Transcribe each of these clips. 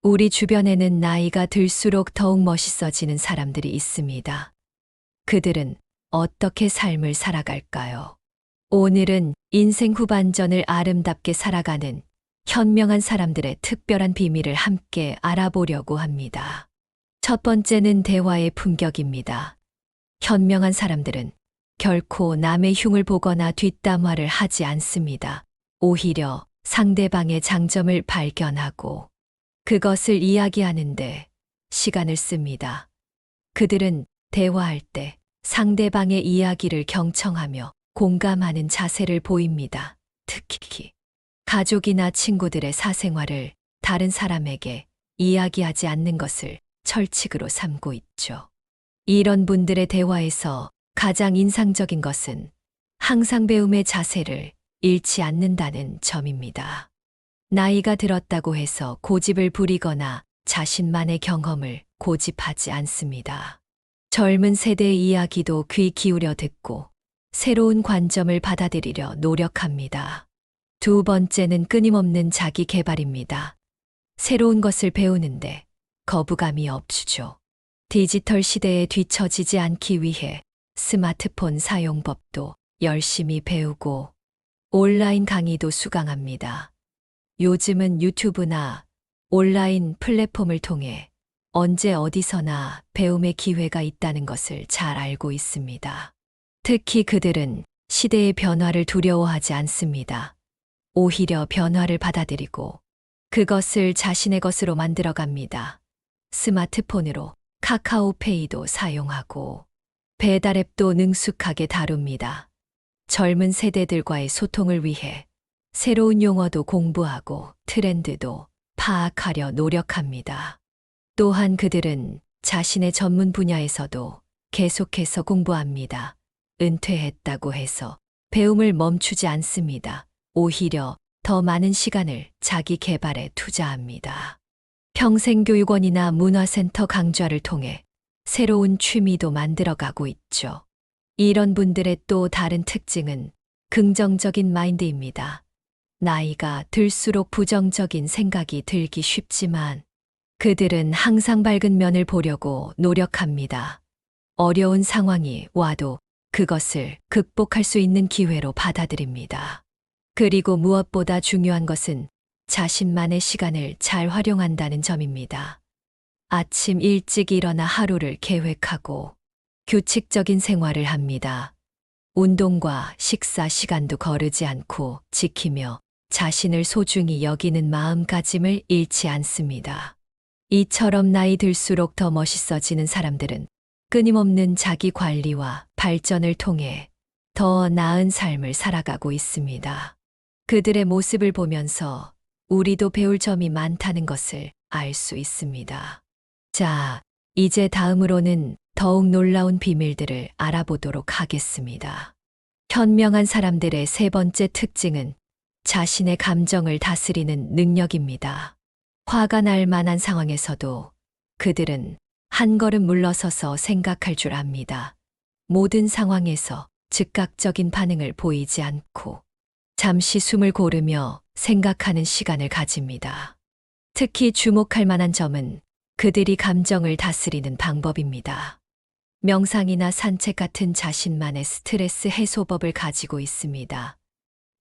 우리 주변에는 나이가 들수록 더욱 멋있어지는 사람들이 있습니다. 그들은 어떻게 삶을 살아갈까요? 오늘은 인생 후반전을 아름답게 살아가는 현명한 사람들의 특별한 비밀을 함께 알아보려고 합니다. 첫 번째는 대화의 품격입니다. 현명한 사람들은 결코 남의 흉을 보거나 뒷담화를 하지 않습니다. 오히려 상대방의 장점을 발견하고 그것을 이야기하는데 시간을 씁니다. 그들은 대화할 때 상대방의 이야기를 경청하며 공감하는 자세를 보입니다. 특히 가족이나 친구들의 사생활을 다른 사람에게 이야기하지 않는 것을 철칙으로 삼고 있죠. 이런 분들의 대화에서 가장 인상적인 것은 항상 배움의 자세를 잃지 않는다는 점입니다. 나이가 들었다고 해서 고집을 부리거나 자신만의 경험을 고집하지 않습니다. 젊은 세대의 이야기도 귀 기울여 듣고 새로운 관점을 받아들이려 노력합니다. 두 번째는 끊임없는 자기 개발입니다. 새로운 것을 배우는데 거부감이 없죠. 디지털 시대에 뒤처지지 않기 위해 스마트폰 사용법도 열심히 배우고 온라인 강의도 수강합니다. 요즘은 유튜브나 온라인 플랫폼을 통해 언제 어디서나 배움의 기회가 있다는 것을 잘 알고 있습니다. 특히 그들은 시대의 변화를 두려워하지 않습니다. 오히려 변화를 받아들이고 그것을 자신의 것으로 만들어갑니다. 스마트폰으로 카카오페이도 사용하고 배달 앱도 능숙하게 다룹니다. 젊은 세대들과의 소통을 위해 새로운 용어도 공부하고 트렌드도 파악하려 노력합니다. 또한 그들은 자신의 전문 분야에서도 계속해서 공부합니다. 은퇴했다고 해서 배움을 멈추지 않습니다. 오히려 더 많은 시간을 자기 개발에 투자합니다. 평생교육원이나 문화센터 강좌를 통해 새로운 취미도 만들어가고 있죠. 이런 분들의 또 다른 특징은 긍정적인 마인드입니다. 나이가 들수록 부정적인 생각이 들기 쉽지만 그들은 항상 밝은 면을 보려고 노력합니다. 어려운 상황이 와도 그것을 극복할 수 있는 기회로 받아들입니다. 그리고 무엇보다 중요한 것은 자신만의 시간을 잘 활용한다는 점입니다. 아침 일찍 일어나 하루를 계획하고 규칙적인 생활을 합니다. 운동과 식사 시간도 거르지 않고 지키며 자신을 소중히 여기는 마음가짐을 잃지 않습니다. 이처럼 나이 들수록 더 멋있어지는 사람들은 끊임없는 자기 관리와 발전을 통해 더 나은 삶을 살아가고 있습니다. 그들의 모습을 보면서 우리도 배울 점이 많다는 것을 알 수 있습니다. 자, 이제 다음으로는 더욱 놀라운 비밀들을 알아보도록 하겠습니다. 현명한 사람들의 세 번째 특징은 자신의 감정을 다스리는 능력입니다. 화가 날 만한 상황에서도 그들은 한 걸음 물러서서 생각할 줄 압니다. 모든 상황에서 즉각적인 반응을 보이지 않고 잠시 숨을 고르며 생각하는 시간을 가집니다. 특히 주목할 만한 점은 그들이 감정을 다스리는 방법입니다. 명상이나 산책 같은 자신만의 스트레스 해소법을 가지고 있습니다.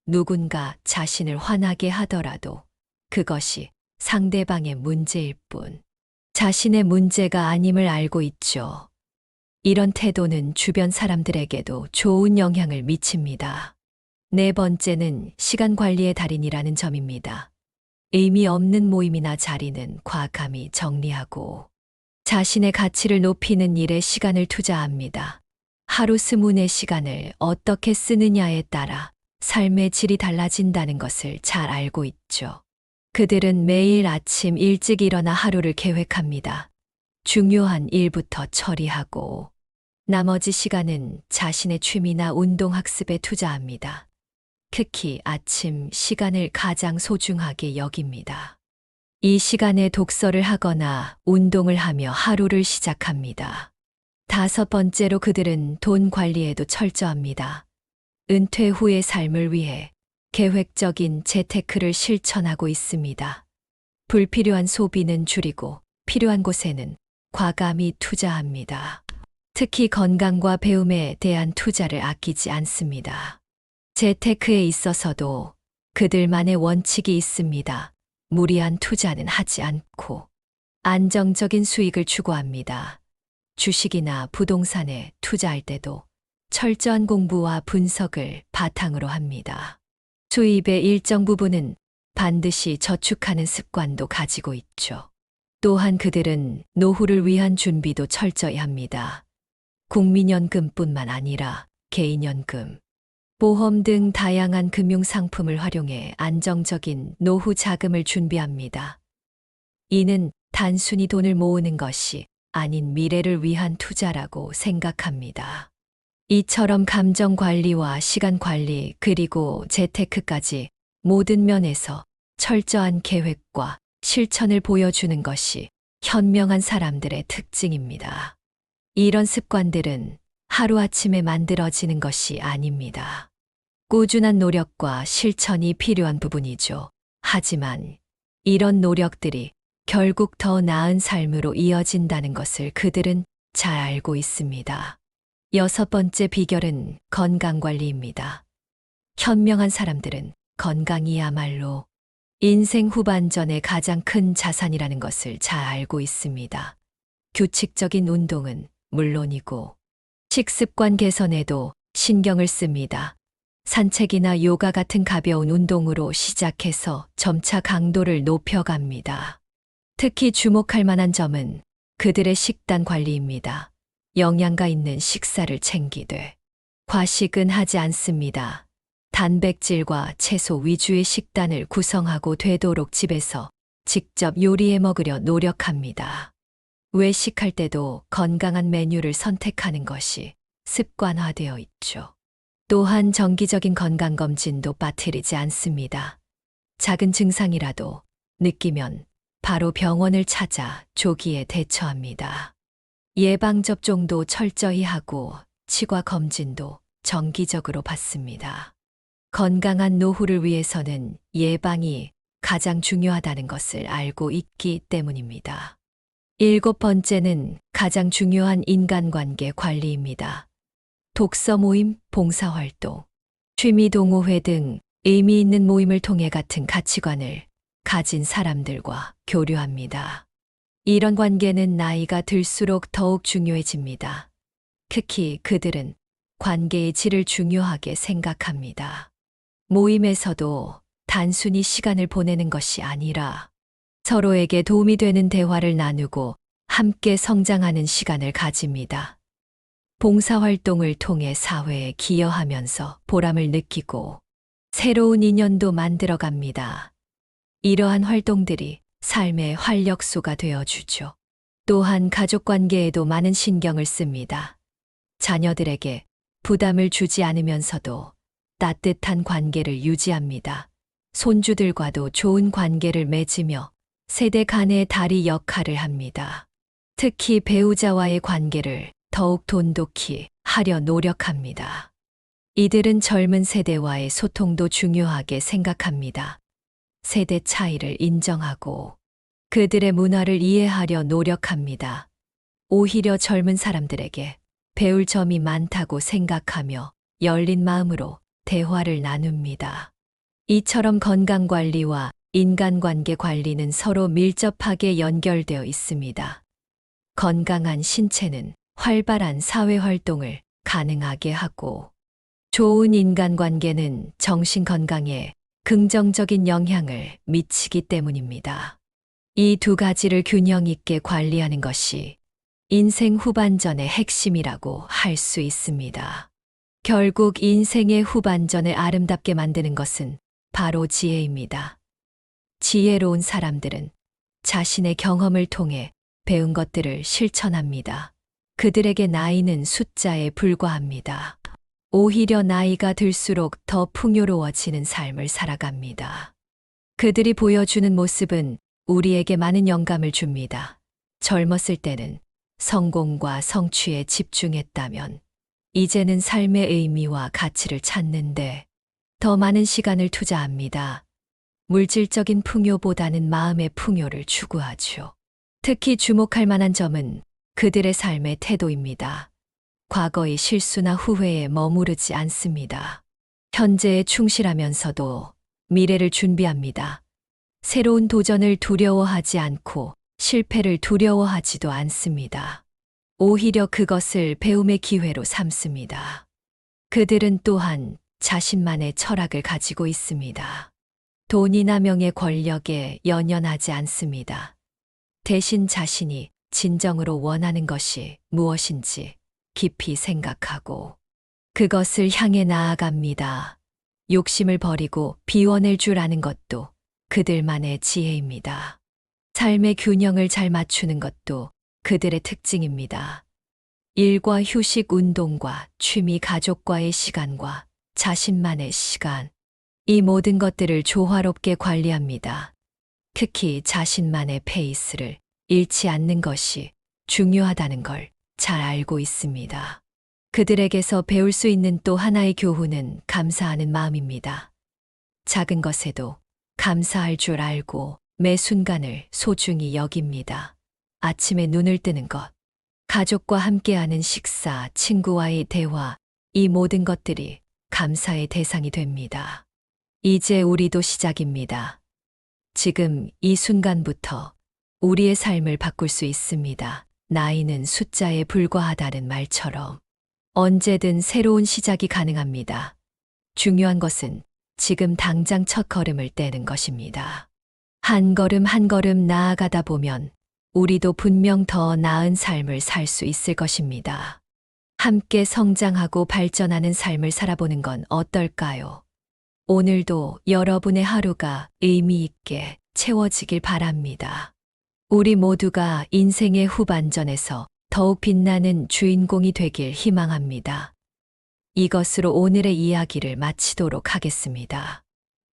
누군가 자신을 화나게 하더라도 그것이 상대방의 문제일 뿐 자신의 문제가 아님을 알고 있죠. 이런 태도는 주변 사람들에게도 좋은 영향을 미칩니다. 네 번째는 시간 관리의 달인이라는 점입니다. 의미 없는 모임이나 자리는 과감히 정리하고 자신의 가치를 높이는 일에 시간을 투자합니다. 하루 24시간을 어떻게 쓰느냐에 따라 삶의 질이 달라진다는 것을 잘 알고 있죠. 그들은 매일 아침 일찍 일어나 하루를 계획합니다. 중요한 일부터 처리하고 나머지 시간은 자신의 취미나 운동 학습에 투자합니다. 특히 아침 시간을 가장 소중하게 여깁니다. 이 시간에 독서를 하거나 운동을 하며 하루를 시작합니다. 다섯 번째로 그들은 돈 관리에도 철저합니다. 은퇴 후의 삶을 위해 계획적인 재테크를 실천하고 있습니다. 불필요한 소비는 줄이고 필요한 곳에는 과감히 투자합니다. 특히 건강과 배움에 대한 투자를 아끼지 않습니다. 재테크에 있어서도 그들만의 원칙이 있습니다. 무리한 투자는 하지 않고 안정적인 수익을 추구합니다. 주식이나 부동산에 투자할 때도 철저한 공부와 분석을 바탕으로 합니다. 수입의 일정 부분은 반드시 저축하는 습관도 가지고 있죠. 또한 그들은 노후를 위한 준비도 철저히 합니다. 국민연금뿐만 아니라 개인연금, 보험 등 다양한 금융상품을 활용해 안정적인 노후 자금을 준비합니다. 이는 단순히 돈을 모으는 것이 아닌 미래를 위한 투자라고 생각합니다. 이처럼 감정 관리와 시간 관리 그리고 재테크까지 모든 면에서 철저한 계획과 실천을 보여주는 것이 현명한 사람들의 특징입니다. 이런 습관들은 하루아침에 만들어지는 것이 아닙니다. 꾸준한 노력과 실천이 필요한 부분이죠. 하지만 이런 노력들이 결국 더 나은 삶으로 이어진다는 것을 그들은 잘 알고 있습니다. 6번째 비결은 건강관리입니다. 현명한 사람들은 건강이야말로 인생 후반전의 가장 큰 자산이라는 것을 잘 알고 있습니다. 규칙적인 운동은 물론이고 식습관 개선에도 신경을 씁니다. 산책이나 요가 같은 가벼운 운동으로 시작해서 점차 강도를 높여갑니다. 특히 주목할 만한 점은 그들의 식단 관리입니다. 영양가 있는 식사를 챙기되 과식은 하지 않습니다. 단백질과 채소 위주의 식단을 구성하고 되도록 집에서 직접 요리해 먹으려 노력합니다. 외식할 때도 건강한 메뉴를 선택하는 것이 습관화되어 있죠. 또한 정기적인 건강검진도 빠뜨리지 않습니다. 작은 증상이라도 느끼면 바로 병원을 찾아 조기에 대처합니다. 예방접종도 철저히 하고 치과 검진도 정기적으로 받습니다. 건강한 노후를 위해서는 예방이 가장 중요하다는 것을 알고 있기 때문입니다. 7번째는 가장 중요한 인간관계 관리입니다. 독서 모임, 봉사활동, 취미 동호회 등 의미 있는 모임을 통해 같은 가치관을 가진 사람들과 교류합니다. 이런 관계는 나이가 들수록 더욱 중요해집니다. 특히 그들은 관계의 질을 중요하게 생각합니다. 모임에서도 단순히 시간을 보내는 것이 아니라 서로에게 도움이 되는 대화를 나누고 함께 성장하는 시간을 가집니다. 봉사활동을 통해 사회에 기여하면서 보람을 느끼고 새로운 인연도 만들어갑니다. 이러한 활동들이 삶의 활력소가 되어주죠. 또한 가족관계에도 많은 신경을 씁니다. 자녀들에게 부담을 주지 않으면서도 따뜻한 관계를 유지합니다. 손주들과도 좋은 관계를 맺으며 세대 간의 다리 역할을 합니다. 특히 배우자와의 관계를 더욱 돈독히 하려 노력합니다. 이들은 젊은 세대와의 소통도 중요하게 생각합니다. 세대 차이를 인정하고 그들의 문화를 이해하려 노력합니다. 오히려 젊은 사람들에게 배울 점이 많다고 생각하며 열린 마음으로 대화를 나눕니다. 이처럼 건강관리와 인간관계 관리는 서로 밀접하게 연결되어 있습니다. 건강한 신체는 활발한 사회활동을 가능하게 하고 좋은 인간관계는 정신건강에 긍정적인 영향을 미치기 때문입니다. 이 두 가지를 균형 있게 관리하는 것이 인생 후반전의 핵심이라고 할 수 있습니다. 결국 인생의 후반전을 아름답게 만드는 것은 바로 지혜입니다. 지혜로운 사람들은 자신의 경험을 통해 배운 것들을 실천합니다. 그들에게 나이는 숫자에 불과합니다. 오히려 나이가 들수록 더 풍요로워지는 삶을 살아갑니다. 그들이 보여주는 모습은 우리에게 많은 영감을 줍니다. 젊었을 때는 성공과 성취에 집중했다면 이제는 삶의 의미와 가치를 찾는데 더 많은 시간을 투자합니다. 물질적인 풍요보다는 마음의 풍요를 추구하죠. 특히 주목할 만한 점은 그들의 삶의 태도입니다. 과거의 실수나 후회에 머무르지 않습니다. 현재에 충실하면서도 미래를 준비합니다. 새로운 도전을 두려워하지 않고 실패를 두려워하지도 않습니다. 오히려 그것을 배움의 기회로 삼습니다. 그들은 또한 자신만의 철학을 가지고 있습니다. 돈이나 명예, 권력에 연연하지 않습니다. 대신 자신이 진정으로 원하는 것이 무엇인지 깊이 생각하고 그것을 향해 나아갑니다. 욕심을 버리고 비워낼 줄 아는 것도 그들만의 지혜입니다. 삶의 균형을 잘 맞추는 것도 그들의 특징입니다. 일과 휴식, 운동과 취미, 가족과의 시간과 자신만의 시간, 이 모든 것들을 조화롭게 관리합니다. 특히 자신만의 페이스를 잃지 않는 것이 중요하다는 걸 잘 알고 있습니다. 그들에게서 배울 수 있는 또 하나의 교훈은 감사하는 마음입니다. 작은 것에도 감사할 줄 알고 매 순간을 소중히 여깁니다. 아침에 눈을 뜨는 것, 가족과 함께하는 식사, 친구와의 대화, 이 모든 것들이 감사의 대상이 됩니다. 이제 우리도 시작입니다. 지금 이 순간부터 우리의 삶을 바꿀 수 있습니다. 나이는 숫자에 불과하다는 말처럼 언제든 새로운 시작이 가능합니다. 중요한 것은 지금 당장 첫 걸음을 떼는 것입니다. 한 걸음 한 걸음 나아가다 보면 우리도 분명 더 나은 삶을 살 수 있을 것입니다. 함께 성장하고 발전하는 삶을 살아보는 건 어떨까요? 오늘도 여러분의 하루가 의미 있게 채워지길 바랍니다. 우리 모두가 인생의 후반전에서 더욱 빛나는 주인공이 되길 희망합니다. 이것으로 오늘의 이야기를 마치도록 하겠습니다.